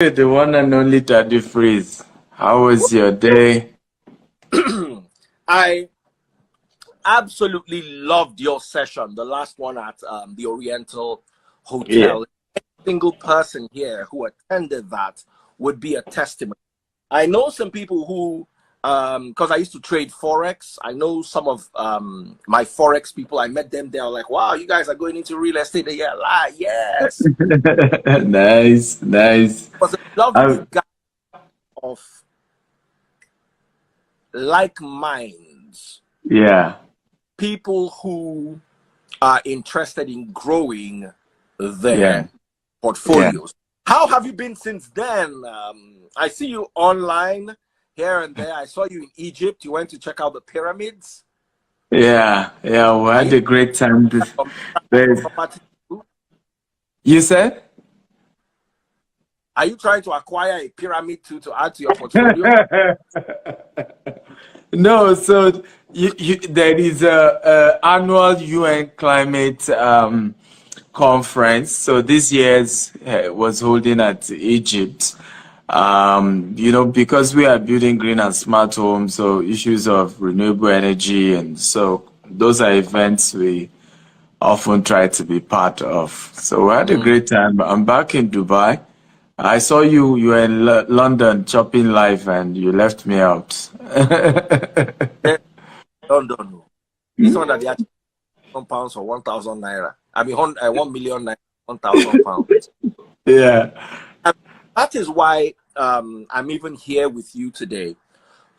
The one and only Daddy Freeze. How was your day? I absolutely loved your session, the last one at the Oriental Yeah. Hotel. Every single person here who attended that would be a testimony. I know some people who, because I used to trade Forex, I know some of my Forex people, I met them, they're like, wow, you guys are going into real estate. Yeah, like, yes. Nice, nice. It was a lovely Um, guy of like minds, yeah, people who are interested in growing yeah, their yeah, portfolios. How have you been since then? I see you online here and there. I saw you in Egypt. You went to check out the pyramids. yeah. We Are had you a great time. from There's- property too? You said? Are you trying to acquire a pyramid too to add to your portfolio? No, so there is a annual UN climate conference. So this year's was holding at Egypt. Because we are building green and smart homes, so issues of renewable energy, and so those are events we often try to be part of. So we had a Mm. great time. I'm back in Dubai. I saw you were in London chopping live and you left me out. Eh, don't know. This one that they are £1,000 or 1,000 naira. I mean, 1 million naira, £1,000. Yeah. And that is why I'm even here with you today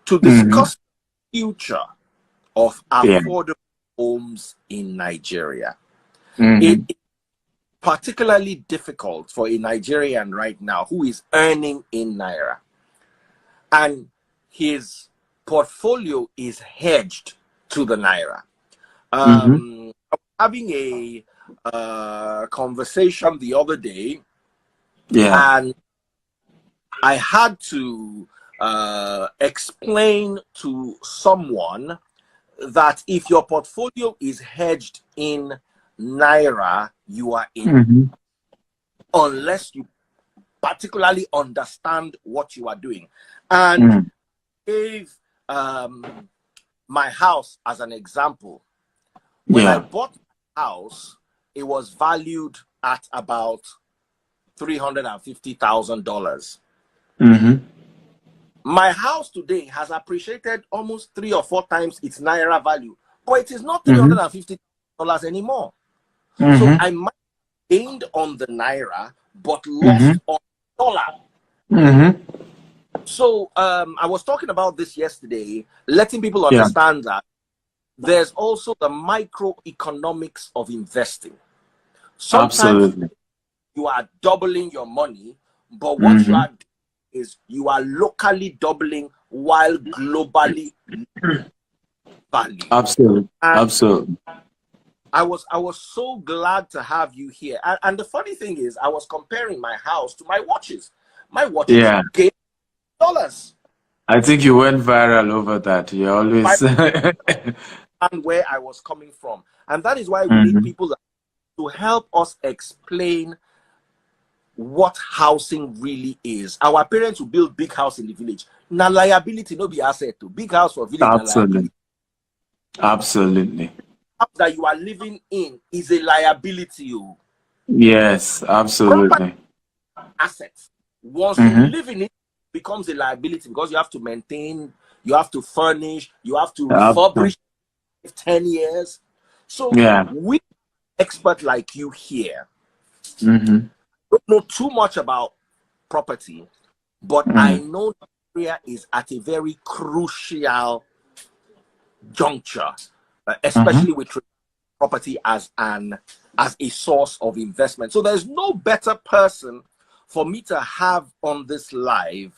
to Hmm. discuss the future of Yeah. affordable homes in Nigeria. Hmm. It's particularly difficult for a Nigerian right now who is earning in Naira and his portfolio is hedged to the Naira. Hmm. I was having a conversation the other day, Yeah. and I had to explain to someone that if your portfolio is hedged in Naira, you are in, Hmm. unless you particularly understand what you are doing. And Hmm. gave my house as an example. When I Yeah. bought my house, it was valued at about $350,000. Hmm. My house today has appreciated almost 3 or 4 times its Naira value, but it is not Hmm. $350 anymore. So Hmm. I might have gained on the Naira, but Hmm. lost on the dollar. Hmm. So I was talking about this yesterday, letting people Yeah. understand that there's also the microeconomics of investing. Sometimes Absolutely. you are doubling your money, but what you Hmm. are doing is you are locally doubling while globally value. Absolutely. And Absolutely. I was so glad to have you here. And the funny thing is, I was comparing my house to my watches. My watches Yeah. gain dollars. I think you went viral over that. You I always. understand where I was coming from. And that is why we need Hmm. people to help us explain what housing really is. Our parents will build big house in the village. Now liability no be asset to big house for village na Absolutely. liability. Absolutely. House that you are living in is a liability. Oh. Yes, Property absolutely. assets. Once you Hmm. live in it, it becomes a liability because you have to maintain, you have to furnish, you have to Absolutely. refurbish 10 years. So Yeah. we expert like you here Hmm. don't know too much about property, but I Mm. know Nigeria is at a very crucial juncture, Hmm. especially with property as a source of investment. So there's no better person for me to have on this live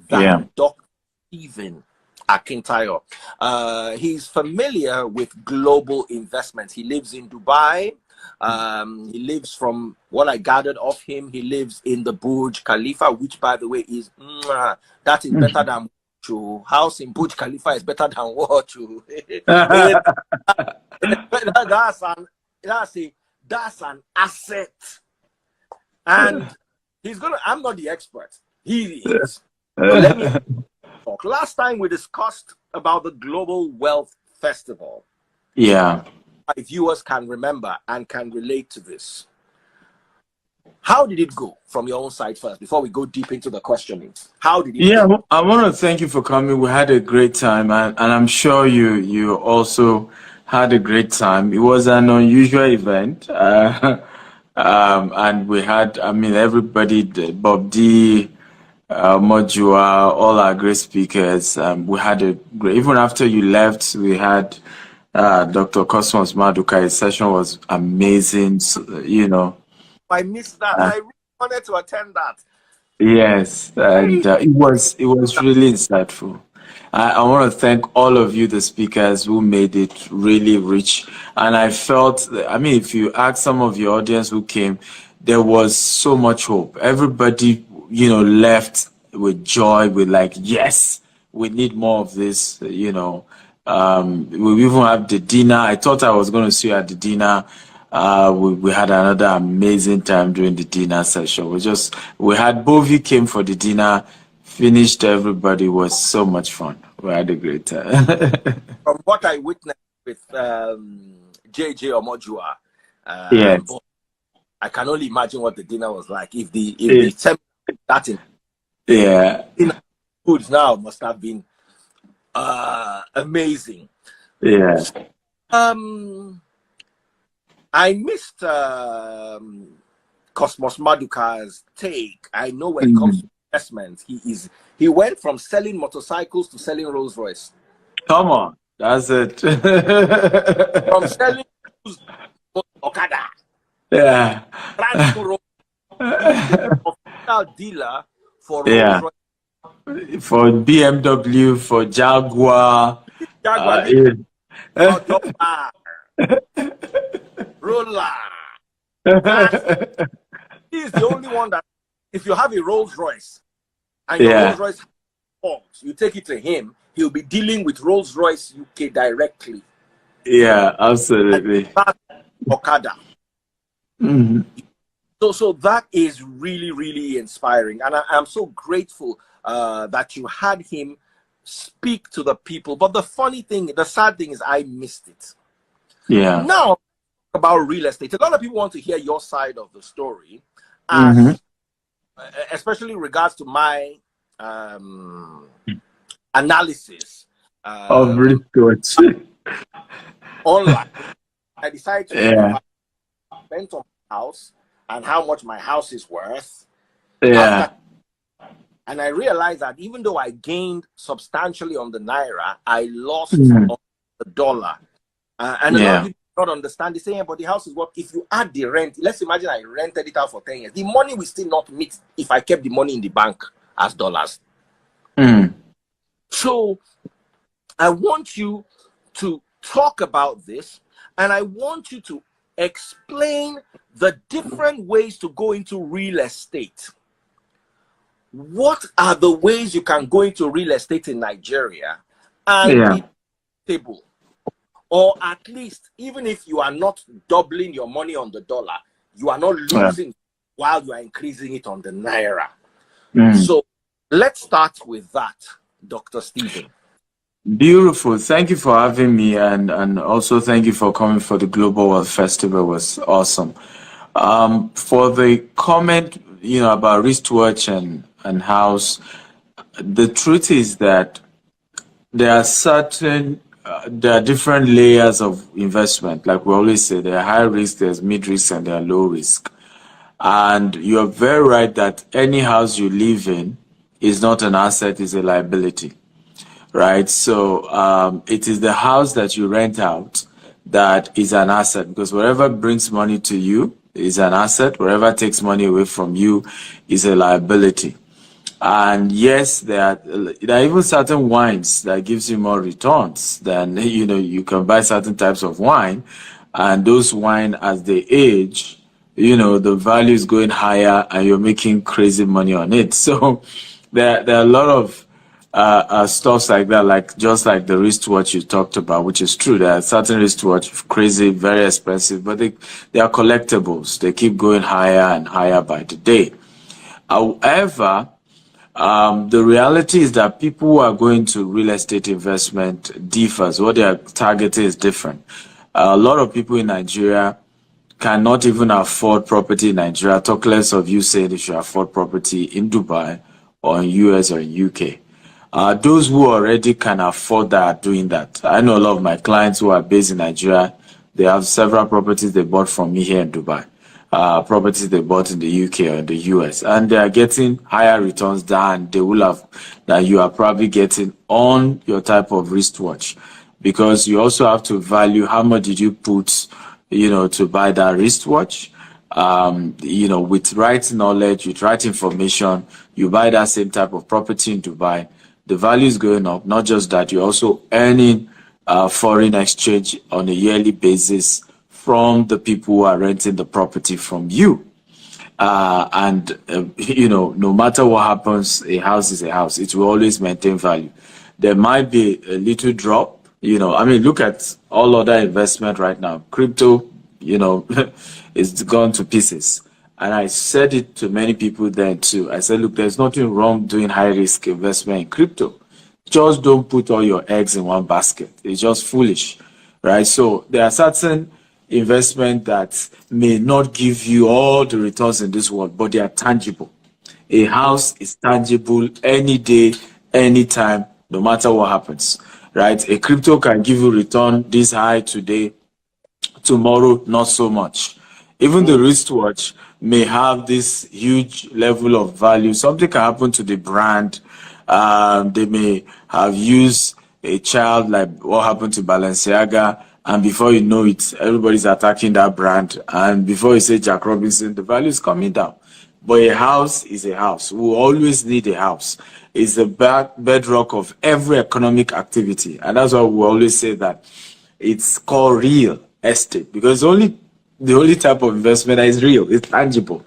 Yeah. than Dr. Stephen Akintayo. He's familiar with global investments. He lives in Dubai. He lives, from what I gathered of him, he lives in the Burj Khalifa, which, by the way, is that is better than to house in Burj Khalifa is better than what to that's an that's an asset. And I'm not the expert. He is. But let me talk. Last time we discussed about the Global Wealth Festival. Yeah. My viewers can remember and can relate to this. How did it go from your own side first before we go deep into the questioning? How did it Yeah, go? I want to thank you for coming. We had a great time, and I'm sure you also had a great time. It was an unusual event, and we had, I mean, everybody, Bob D, Mojua, all our great speakers. We had a great, even after you left, we had Dr. Cosmos Maduka. His session was amazing, you know. I missed that. Uh, I really wanted to attend that. Yes, and Hey, it was really insightful. I want to thank all of you, the speakers, who made it really rich. And I felt, I mean, if you ask some of your audience who came, there was so much hope. Everybody, left with joy, with like, yes, we need more of this, we even have the dinner. I thought I was going to see you at the dinner. We had another amazing time during the dinner session. We had Bovi came for the dinner, finished, everybody. It was so much fun. We had a great time. from what I witnessed with JJ Omojua, Yes. I can only imagine what the dinner was like. If the Yeah. that in Yeah. foods now must have been amazing. Yeah. I missed Cosmos Maduka's take. I know when it comes to investment, he went from selling motorcycles to selling Rolls Royce. Come on. That's it. From selling Okada, Yeah. brand new official dealer for Rolls Yeah. Royce. For BMW, for Jaguar. Jaguar, Yeah. Jaguar, Roller. Classic. He's the only one that, if you have a Rolls Royce and your Yeah. Rolls Royce faults, you take it to him, he'll be dealing with Rolls Royce UK directly. Yeah, absolutely. That's Okada. Hmm. So that is really, really inspiring. And I'm so grateful that you had him speak to the people. But the sad thing is I missed it. Yeah. Now, about real estate, a lot of people want to hear your side of the story, Mm-hmm. as especially in regards to my analysis Of research. online. I decided to Yeah. rent on my house and how much my house is worth. Yeah. And I realized that even though I gained substantially on the naira, I lost Mm. on the dollar. And a lot of Yeah. people don't understand. They say, yeah, but the house is what? If you add the rent, let's imagine I rented it out for 10 years. The money will still not meet if I kept the money in the bank as dollars. Mm. So I want you to talk about this, and I want you to explain the different ways to go into real estate. What are the ways you can go into real estate in Nigeria and Yeah. be stable? Or at least, even if you are not doubling your money on the dollar, you are not Yeah. losing while you are increasing it on the naira. Mm. So let's start with that, Dr. Stephen. Beautiful. Thank you for having me, and also thank you for coming for the Global Wealth Festival. It was awesome. For the comment, about wristwatch and house, the truth is that there are different layers of investment. Like we always say, there are high risk, there's mid risk, and there are low risk. And you're very right that any house you live in is not an asset, is a liability. Right? So it is the house that you rent out that is an asset, because whatever brings money to you is an asset. Whatever takes money away from you is a liability. And yes, there are even certain wines that gives you more returns than, you can buy certain types of wine, and those wine, as they age, the value is going higher and you're making crazy money on it. So there are a lot of stuff like that, like just like the wristwatch you talked about, which is true. There are certain wristwatch, crazy, very expensive, but they are collectibles. They keep going higher and higher by the day. However, The reality is that people who are going to real estate investment differs. What they are targeting is different. A lot of people in Nigeria cannot even afford property in Nigeria, talk less of you saying they should afford property in Dubai or in US or in UK. Those who already can afford that are doing that. I know a lot of my clients who are based in Nigeria, they have several properties they bought from me here in Dubai, properties they bought in the UK or in the US, and they are getting higher returns than they will have, that you are probably getting on your type of wristwatch, because you also have to value how much did you put, to buy that wristwatch. With right knowledge, with right information, you buy that same type of property in Dubai, the value is going up. Not just that, you're also earning foreign exchange on a yearly basis from the people who are renting the property from you. No matter what happens, a house is a house. It will always maintain value. There might be a little drop. Look at all other investment right now. Crypto, it's gone to pieces. And I said it to many people then too. I said, look, there's nothing wrong doing high risk investment in crypto. Just don't put all your eggs in one basket. It's just foolish, right? So there are certain investment that may not give you all the returns in this world, but they are tangible. A house is tangible any day, anytime, no matter what happens, right? A crypto can give you return this high today, tomorrow, not so much. Even the wristwatch may have this huge level of value. Something can happen to the brand. They may have used a child, like what happened to Balenciaga, and before you know it, everybody's attacking that brand. And before you say Jack Robinson, the value is coming down. But a house is a house. We always need a house. It's the bedrock of every economic activity. And that's why we always say that it's called real estate, because the only type of investment that is real, it's tangible.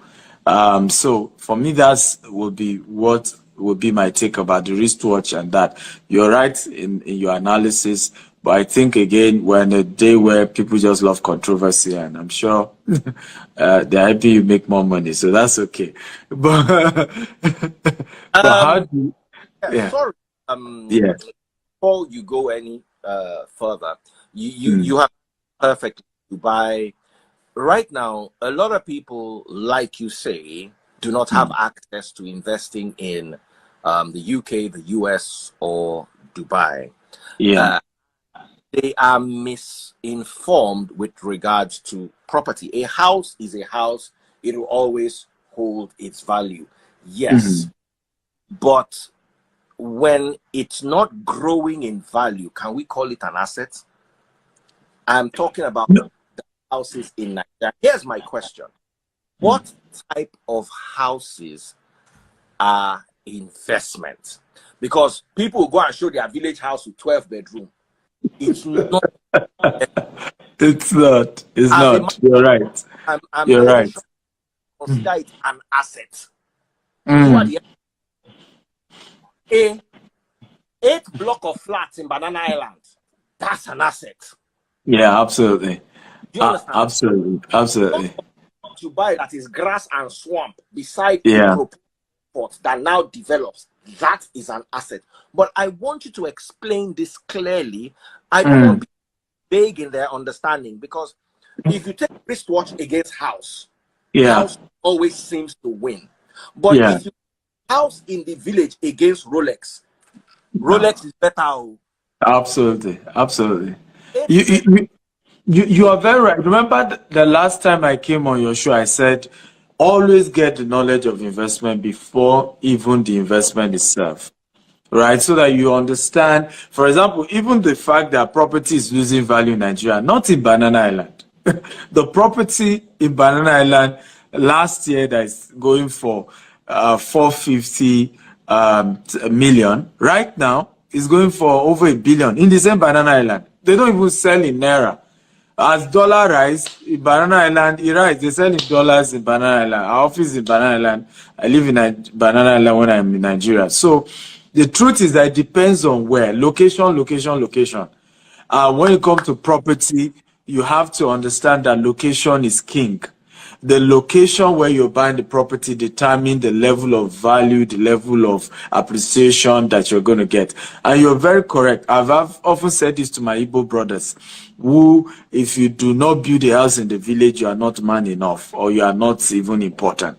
So for me, that's will be what would be my take about the wristwatch and that. You're right in your analysis, but I think again, we're in a day where people just love controversy, and I'm sure they're happy you make more money, so that's okay. But how do you, yeah. Sorry. Yeah. Before you go any further, you have perfect Dubai. Right now, a lot of people, like you say, do not have access to investing in the UK, the US, or Dubai. Yeah. They are misinformed with regards to property. A house is a house. It will always hold its value. Yes. But when it's not growing in value, can we call it an asset? I'm talking about the houses in Nigeria. Here's my question. What type of houses are investment? Because people will go and show their village house with 12 bedrooms. It's not. It's not. It's not. You're right. You're right. Consider it an asset. A 8 block of flats in Banana Island. That's an asset. Yeah, absolutely. Do you understand? Absolutely. To buy that is grass and swamp beside the port that now develops. That is an asset. But I want you to explain this clearly. I don't want to be vague in their understanding, because if you take wristwatch against house, house always seems to win. But if you house in the village against Rolex, Rolex is better. Absolutely. You are very right. Remember the last time I came on your show, I said, always get the knowledge of investment before even the investment itself, right? So that you understand, for example, even the fact that property is losing value in Nigeria, not in Banana Island. The property in Banana Island last year that is going for 450 million, right now is going for over $1 billion in the same Banana Island. They don't even sell in Naira. As dollar rise in Banana Island, it rise. They sell in dollars in Banana Island. Our office in Banana Island. I live in Banana Island when I'm in Nigeria. So the truth is that it depends on where. Location. When it comes to property, you have to understand that location is king. the location where you're buying the property determine the level of value, the level of appreciation that you're going to get. And you're very correct. I've often said this to my Igbo brothers, who, if you do not build a house in the village, you are not man enough, or you are not even important.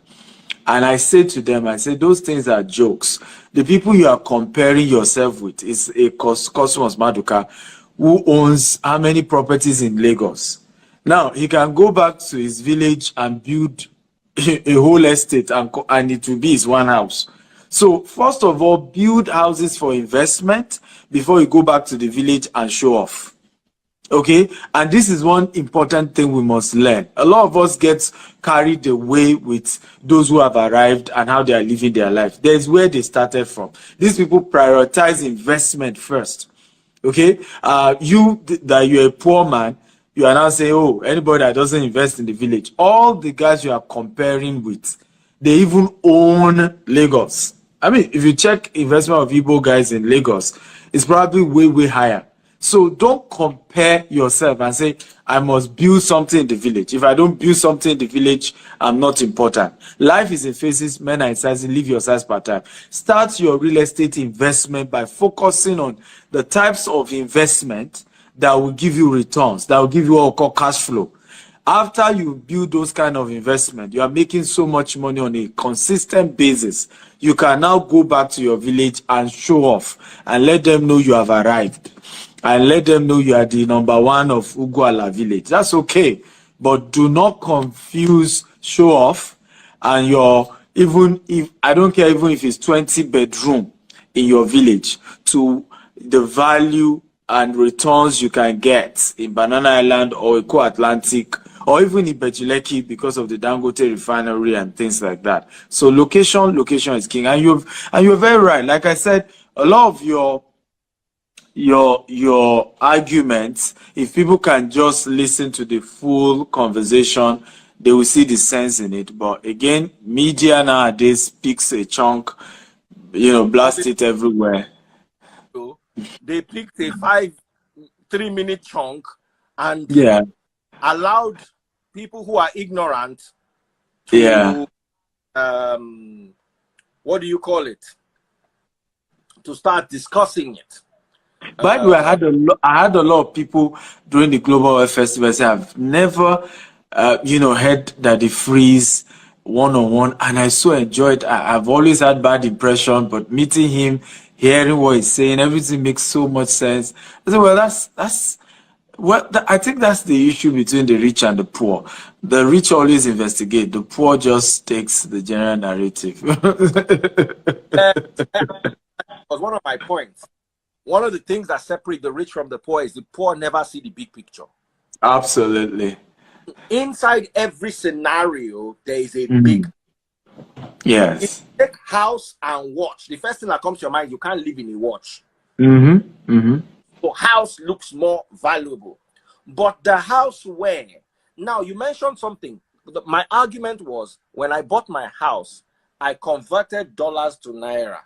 And I say to them, I say, those things are jokes. The people you are comparing yourself with is a Cosmos Maduka, who owns how many properties in Lagos. Now, he can go back to his village and build a whole estate, and it will be his one house. So, first of all, build houses for investment before you go back to the village and show off. Okay, and this is one important thing we must learn. A lot of us get carried away with those who have arrived and how they are living their life. There's where they started from. These people prioritize investment first. Okay, you're a poor man, you are now saying, oh, anybody that doesn't invest in the village. All the guys you are comparing with, they even own Lagos. I mean, if you check investment of Igbo guys in Lagos, it's probably way higher. So don't compare yourself and say, I must build something in the village. If I don't build something in the village, I'm not important. Life is in phases, men are in sizes, live your size per time. Start your real estate investment by focusing on the types of investment that will give you returns, that will give you what we call cash flow. After you build those kind of investment, you are making so much money on a consistent basis. You can now go back to your village and show off and let them know you have arrived. And let them know you are the number one of Uguala village. That's okay. But do not confuse show off and even if, I don't care even if it's 20 bedroom in your village, to the value and returns you can get in Banana Island or Eco Atlantic or even in Bejuleki because of the Dangote refinery and things like that. So location is king. And you're very right. Like I said, a lot of your arguments, if people can just listen to the full conversation, they will see the sense in it. But again, media nowadays picks a chunk, blast it everywhere. They picked a 3-minute chunk and allowed people who are ignorant to what do you call it, to start discussing it. By the way, I had a lot of people during the Global Wealth Festival say I've never, heard that they freeze one-on-one, and I so enjoyed. I've always had bad impression, but meeting him, hearing what he's saying, everything makes so much sense. I said, well, I think that's the issue between the rich and the poor. The rich always investigate. The poor just takes the general narrative. Was one of my points. One of the things that separate the rich from the poor is the poor never see the big picture. Absolutely. Inside every scenario, there is a big. Yes. If you take house and watch, the first thing that comes to your mind, you can't live in a watch. So house looks more valuable. But the house where, now you mentioned something. My argument was when I bought my house, I converted dollars to naira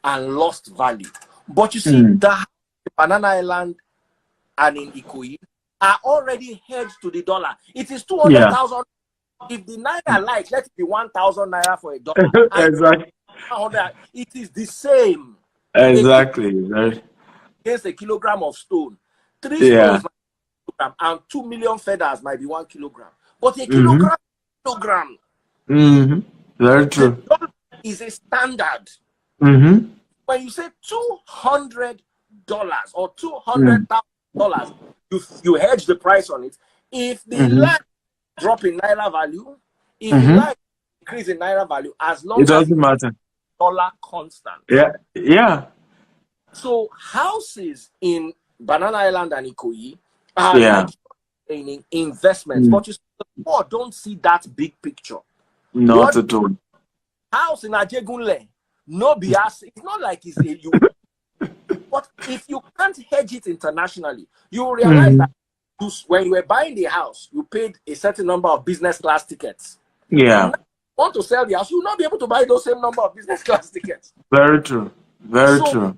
and lost value. But you see, the Banana Island and in Ikoyi are already hedged to the dollar. It is 200,000. If the naira likes, let it be 1,000 naira for a dollar. Exactly. It is the same. Exactly. Against a kilogram of stone, 3 stones might be 1 kilogram, and 2 million feathers might be 1 kilogram. But a kilogram. Very true. The dollar is a standard. When you say $200 or $200,000, you hedge the price on it. If the land drop in naira value, if the land increase in naira value, as long as it doesn't matter, dollar constant. Yeah. So houses in Banana Island and Ikoyi are in investments, but you see, the poor don't see that big picture. Not at all. House in Ajegunle, no bias. It's not like it's a you. But if you can't hedge it internationally, you will realize that when you were buying the house, you paid a certain number of business class tickets. Yeah. Want to sell the house, you will not be able to buy those same number of business class tickets. Very true. Very true.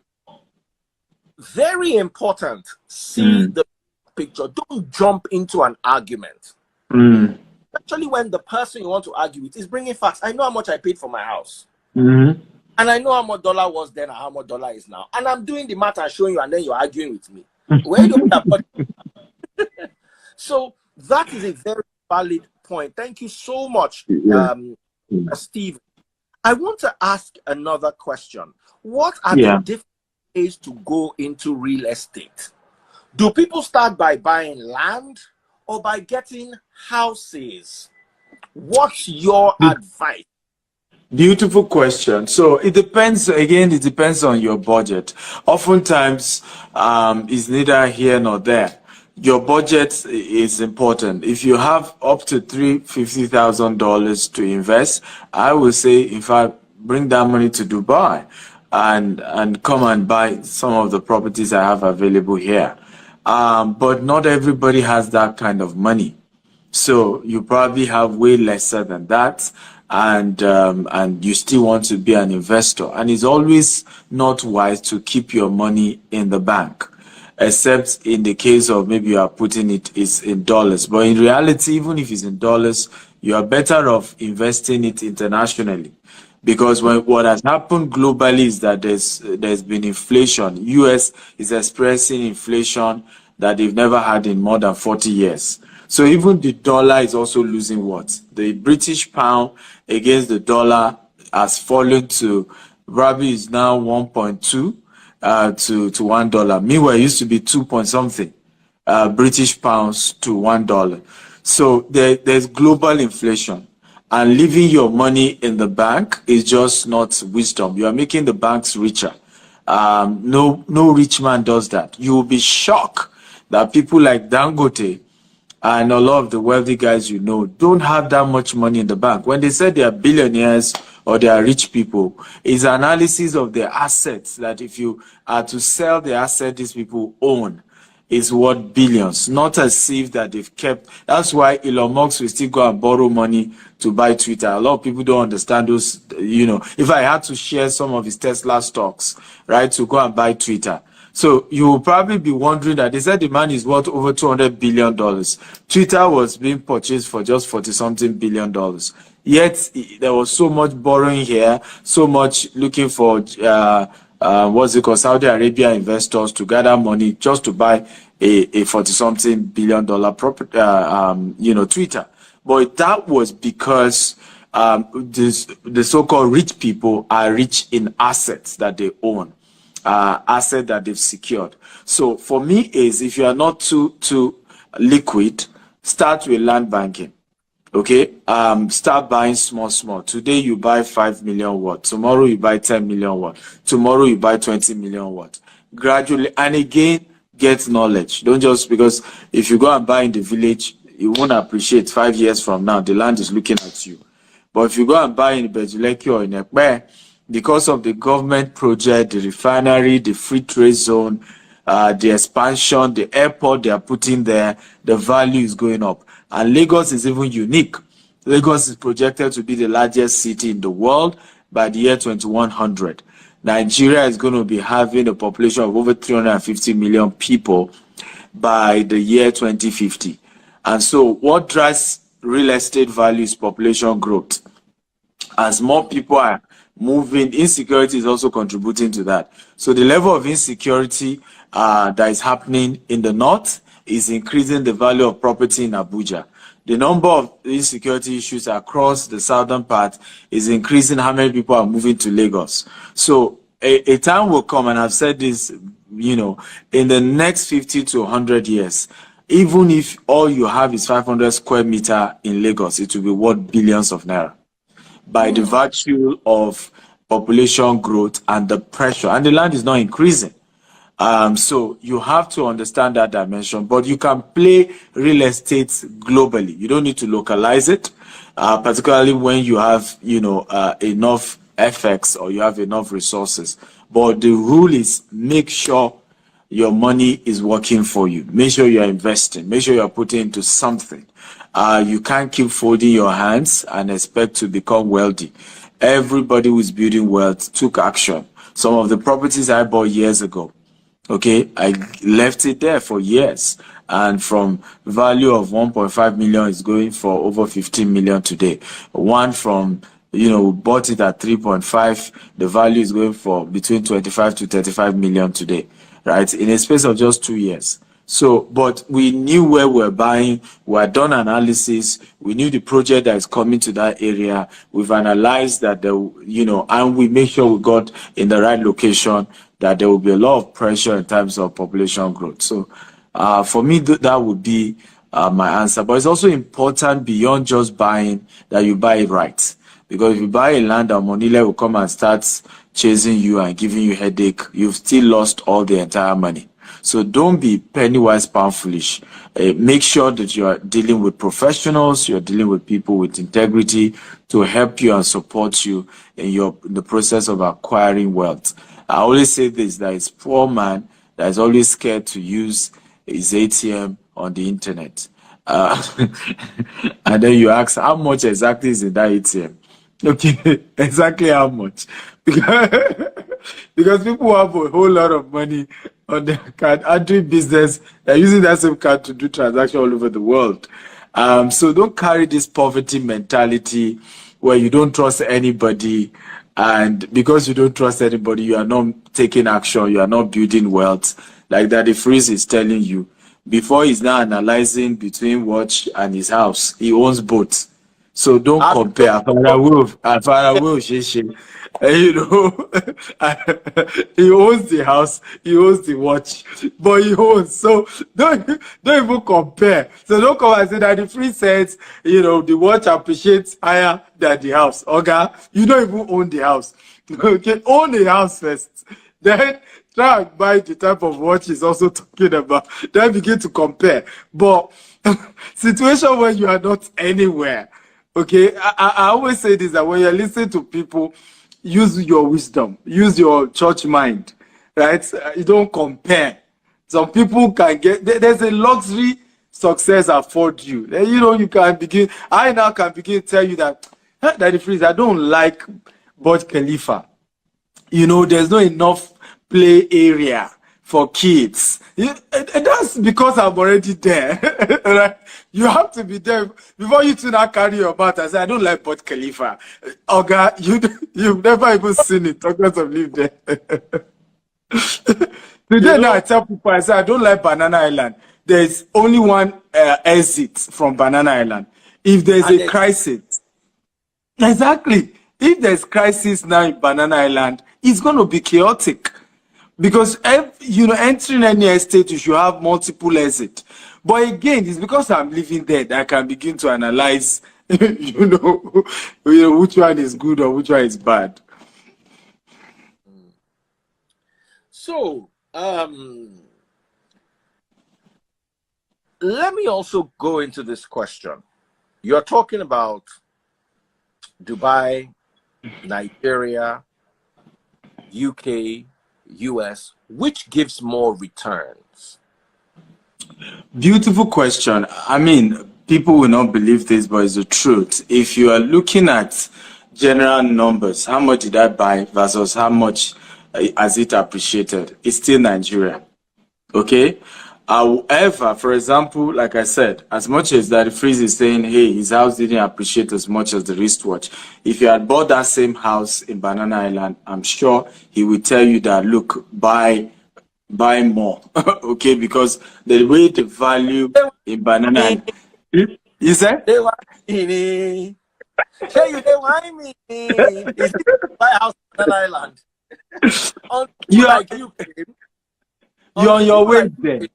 Very important. See the picture. Don't jump into an argument. especially when the person you want to argue with is bringing facts. I know how much I paid for my house. Mm-hmm. And I know how much dollar was then and how much dollar is now. And I'm doing the math and showing you, and then you're arguing with me. Where do you have? So that is a very valid point. Thank you so much, Steve. I want to ask another question. What are the different ways to go into real estate? Do people start by buying land or by getting houses? What's your advice? Beautiful question. So it depends, again, it depends on your budget. Oftentimes, it's neither here nor there. Your budget is important. If you have up to $350,000 to invest, I would say, in fact, bring that money to Dubai and come and buy some of the properties I have available here. But not everybody has that kind of money. So you probably have way lesser than that, and you still want to be an investor. And it's always not wise to keep your money in the bank, except in the case of maybe you are putting it is in dollars. But in reality, even if it's in dollars, you are better off investing it internationally. Because what has happened globally is that there's been inflation. US is experiencing inflation that they've never had in more than 40 years. So even the dollar is also losing what? The British pound against the dollar has fallen to probably is now 1.2 to $1. Meanwhile, it used to be 2 point something British pounds to $1. So there's global inflation. And leaving your money in the bank is just not wisdom. You are making the banks richer. No rich man does that. You will be shocked that people like Dangote and a lot of the wealthy guys you know don't have that much money in the bank. When they say they are billionaires or they are rich people, it's analysis of their assets, that if you are to sell the asset these people own, is worth billions, not as if that they've kept. That's why Elon Musk will still go and borrow money to buy Twitter. A lot of people don't understand those, if I had to share some of his Tesla stocks, right, to go and buy Twitter. So you will probably be wondering that they said the man is worth over $200 billion. Twitter was being purchased for just 40-something billion dollars. Yet there was so much borrowing here, so much looking for what's it called, Saudi Arabia investors to gather money just to buy a 40-something billion dollar property, Twitter. But that was because the so-called rich people are rich in assets that they own. Asset that they've secured. So for me is, if you are not too liquid, start with land banking. Okay, start buying small. Today you buy 5 million watt. Tomorrow you buy 10 million watt. Tomorrow you buy 20 million watt. Gradually, and again, get knowledge. Don't just, because if you go and buy in the village, you won't appreciate 5 years from now. The land is looking at you. But if you go and buy in Bejuleki or in Ekpe, because of the government project, the refinery, the free trade zone, the expansion, the airport they are putting there, the value is going up. And Lagos is even unique. Lagos is projected to be the largest city in the world by the year 2100. Nigeria is going to be having a population of over 350 million people by the year 2050. And so what drives real estate value is population growth. As more people are moving, insecurity is also contributing to that. So the level of insecurity that is happening in the north is increasing the value of property in Abuja. The number of insecurity issues across the southern part is increasing how many people are moving to Lagos. So a time will come, and I've said this, in the next 50 to 100 years, even if all you have is 500 square meter in Lagos, it will be worth billions of naira, by the virtue of population growth and the pressure, and the land is not increasing. So you have to understand that dimension, but you can play real estate globally. You don't need to localize it, particularly when you have, enough FX or you have enough resources. But the rule is, make sure your money is working for you. Make sure you are investing. Make sure you are putting into something. You can't keep folding your hands and expect to become wealthy. Everybody who is building wealth took action. Some of the properties I bought years ago, Okay, I left it there for years, and from value of 1.5 million is going for over 15 million today. One from, we bought it at 3.5, the value is going for between 25 to 35 million today, right? In a space of just 2 years. So, but we knew where we're buying, we had done analysis, we knew the project that is coming to that area, we've analyzed that, and we make sure we got in the right location, that there will be a lot of pressure in terms of population growth. So, for me, that would be my answer. But it's also important beyond just buying that you buy it right. Because if you buy a land and Monile will come and start chasing you and giving you headache, you've still lost all the entire money. So don't be penny wise, pound foolish. Make sure that you are dealing with professionals, you're dealing with people with integrity to help you and support you in the process of acquiring wealth. I always say this, that it's poor man that is always scared to use his ATM on the internet. And then you ask, how much exactly is in that ATM? Okay, exactly how much? Because people have a whole lot of money on their card are doing business. They're using that same card to do transactions all over the world. So don't carry this poverty mentality where you don't trust anybody. And because you don't trust anybody, you are not taking action. You are not building wealth. Like Daddy Freeze is telling you. Before he's now analyzing between watch and his house, he owns both. So don't compare. He owns the house, he owns the watch, but he owns. So don't even compare. So don't come and say that the free says, the watch appreciates higher than the house. Okay, you don't even own the house. Okay, own the house first. Then try and buy the type of watch he's also talking about. Then begin to compare. But situation where you are not anywhere. Okay, I always say this, that when you're listening to people, use your wisdom, use your church mind, right? You don't compare. Some people can there's a luxury success afford you. Then, you can begin, I now can begin to tell you that, Daddy Freeze, I don't like Burj Khalifa. There's not enough play area for kids. That's because I'm already there. Right? You have to be there before you two now carry your mouth and say, I don't like Burj Khalifa. Oga, you've never even seen it. Talk less of live there. Today now I tell people, I say, I don't like Banana Island. There's only one exit from Banana Island. If there's a crisis, exactly. If there's crisis now in Banana Island, it's going to be chaotic. Because, entering any estate, you should have multiple exits. But again, it's because I'm living there that I can begin to analyze, which one is good or which one is bad. So, let me also go into this question. You're talking about Dubai, Nigeria, UK, US, which gives more returns? Beautiful question. I mean, people will not believe this, but it's the truth. If you are looking at general numbers, how much did I buy versus how much has it appreciated? It's still Nigeria. Okay? However, for example, like I said, as much as that Freeze is saying, hey, his house didn't appreciate as much as the wristwatch. If you had bought that same house in Banana Island, I'm sure he will tell you that, look, buy more. Okay, because the way the value in Banana Island. You said? They want me. Hey, they want me. Is it my house in Banana Island? You're on your way there.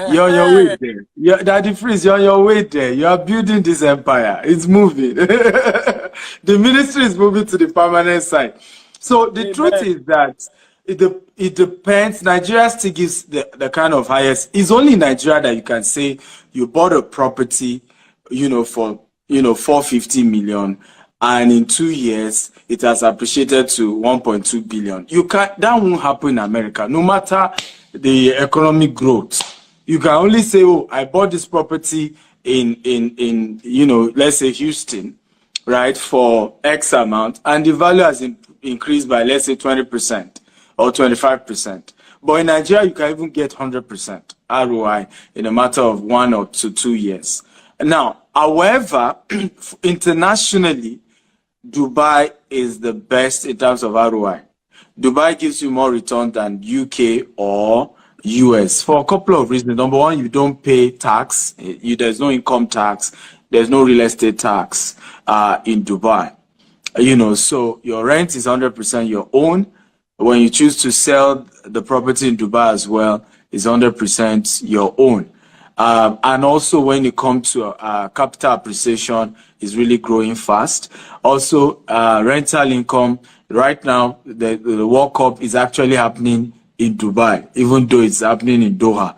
You're on your way there. Daddy Freeze, you're on your way there. You are building this empire. It's moving. The ministry is moving to the permanent side. So the truth is that it depends. Nigeria still gives the kind of highest. It's only in Nigeria that you can say you bought a property, for 450 million, and in 2 years it has appreciated to 1.2 billion. That won't happen in America, no matter the economic growth. You can only say, oh, I bought this property in let's say Houston, right, for X amount, and the value has increased by, let's say, 20% or 25%. But in Nigeria, you can even get 100% ROI in a matter of 1 or 2 years. Now, however, internationally, Dubai is the best in terms of ROI. Dubai gives you more return than UK or US for a couple of reasons. Number one, you don't pay tax. There's no income tax. There's no real estate tax in Dubai. So your rent is 100% your own. When you choose to sell the property in Dubai as well, it's 100% your own. And also when it comes to capital appreciation, is really growing fast. Also, rental income, right now, the World Cup is actually happening in Dubai, even though it's happening in Doha.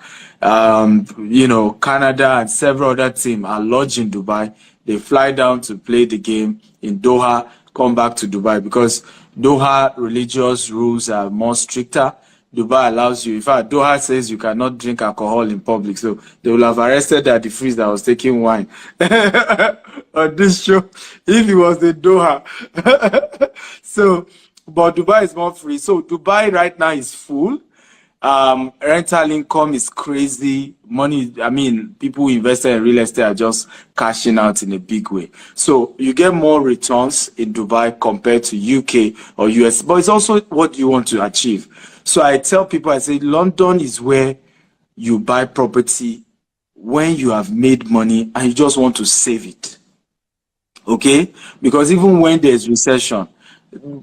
Canada and several other teams are lodged in Dubai. They fly down to play the game in Doha, come back to Dubai because Doha religious rules are more stricter. Dubai allows you, in fact, Doha says you cannot drink alcohol in public. So they will have arrested the freeze that was taking wine on this show if it was in Doha. But Dubai is more free. So Dubai right now is full. Rental income is crazy. Money, I mean, people who invested in real estate are just cashing out in a big way. So you get more returns in Dubai compared to UK or US, but it's also what you want to achieve. So I tell people, I say, London is where you buy property when you have made money and you just want to save it. Okay? Because even when there's recession,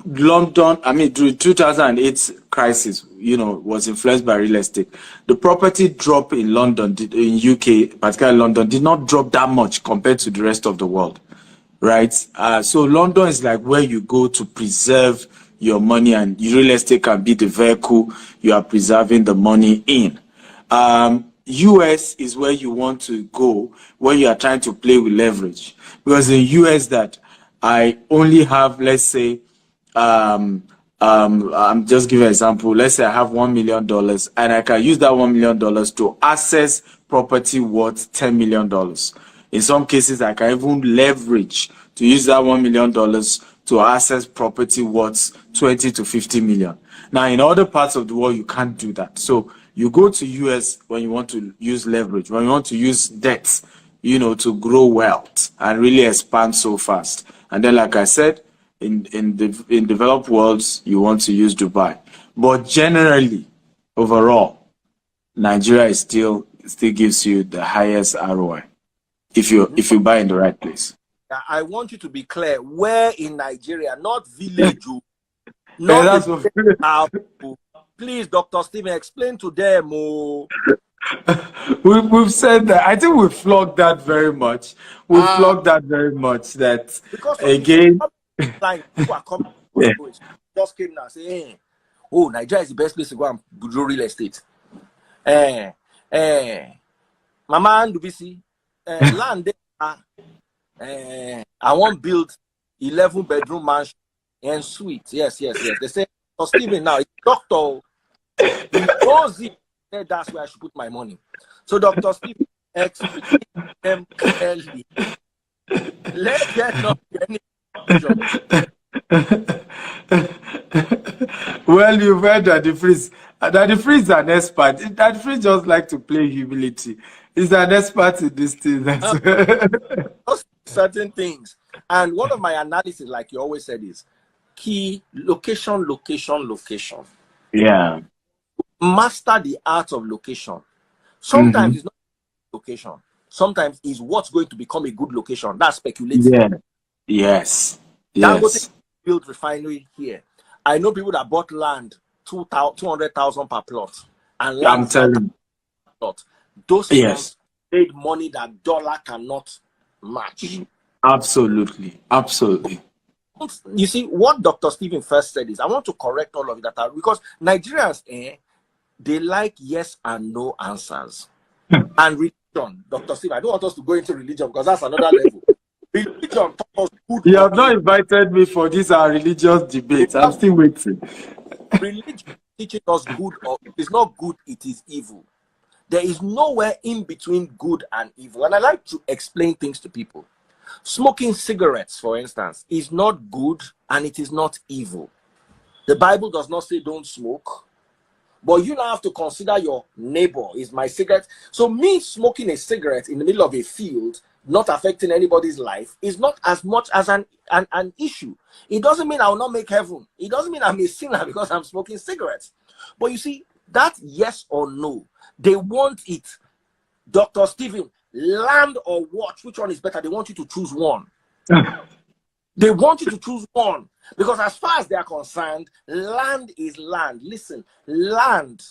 London, I mean, during 2008 crisis, was influenced by real estate. The property drop in London, in UK, particularly London, did not drop that much compared to the rest of the world, right? So London is like where you go to preserve your money, and real estate can be the vehicle you are preserving the money in. US is where you want to go when you are trying to play with leverage, because in US that I only have, let's say, I'm just giving an example. Let's say I have $1 million and I can use that $1 million to access property worth $10 million. In some cases, I can even leverage to use that $1 million to access property worth 20 to 50 million. Now, in other parts of the world, you can't do that. So you go to US when you want to use leverage, when you want to use debt, to grow wealth and really expand so fast. And then, like I said, in developed worlds, you want to use Dubai. But generally, overall, Nigeria is still gives you the highest ROI if you buy in the right place. I want you to be clear. Where in Nigeria, not village, That's please, Dr. Stephen, explain to them. We've said that. I think we flogged that very much. We flogged that very much. That because again, like people are coming, just came now saying, hey, Nigeria is the best place to go and do real estate. Mama and Dubisi, land there. I want to build 11-bedroom mansion and suite. Yes. They say, for Stephen now, it's doctor. He knows it. That's where I should put my money. So, Dr. Stephen, explain them clearly. Let there not be any confusion. Well, you've heard that the freeze. That the freeze is an expert. That freeze just like to play humility. He's an expert in this thing. Certain things. And one of my analysis, like you always said, is key location. Yeah. Master the art of location. Sometimes it's not location. Sometimes it's what's going to become a good location. That's speculating. Yeah. Yes. Dangote built refinery here. I know people that bought land 200,000 per plot, and land I'm telling you. Those ones made money that dollar cannot match. Absolutely. You see, what Dr. Stephen first said is, I want to correct all of it because Nigerians, they like yes and no answers. And religion, Dr. Stephen, I don't want us to go into religion because that's another level. Religion taught us good. You have not invited me for this religious debate. I'm still waiting. Religion teaching us good, or if it's not good, it is evil. There is nowhere in between good and evil. And I like to explain things to people. Smoking cigarettes, for instance, is not good and it is not evil. The Bible does not say don't smoke. But you now have to consider your neighbor. Is my cigarette. So me smoking a cigarette in the middle of a field, not affecting anybody's life, is not as much as an issue. It doesn't mean I will not make heaven. It doesn't mean I'm a sinner because I'm smoking cigarettes. But you see, that yes or no, they want it. Dr. Stephen, land or watch, which one is better? They want you to choose one. They want you to choose one. Because as far as they are concerned, land is land. Listen, land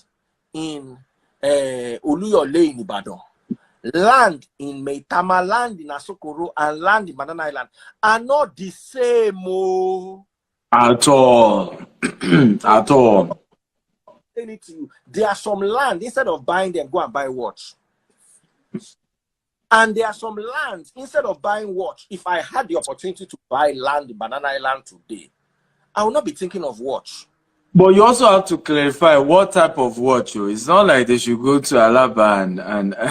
in Oluyole in Ibadan, land in Maitama, land in Asokoro, and land in Banana Island are not the same. Oh. At all. At all. To you, there are some land, instead of buying them, go and buy watch. And there are some lands, instead of buying watch, if I had the opportunity to buy land in Banana Island today, I will not be thinking of watch. But you also have to clarify what type of watch. It's not like they should go to Alaba and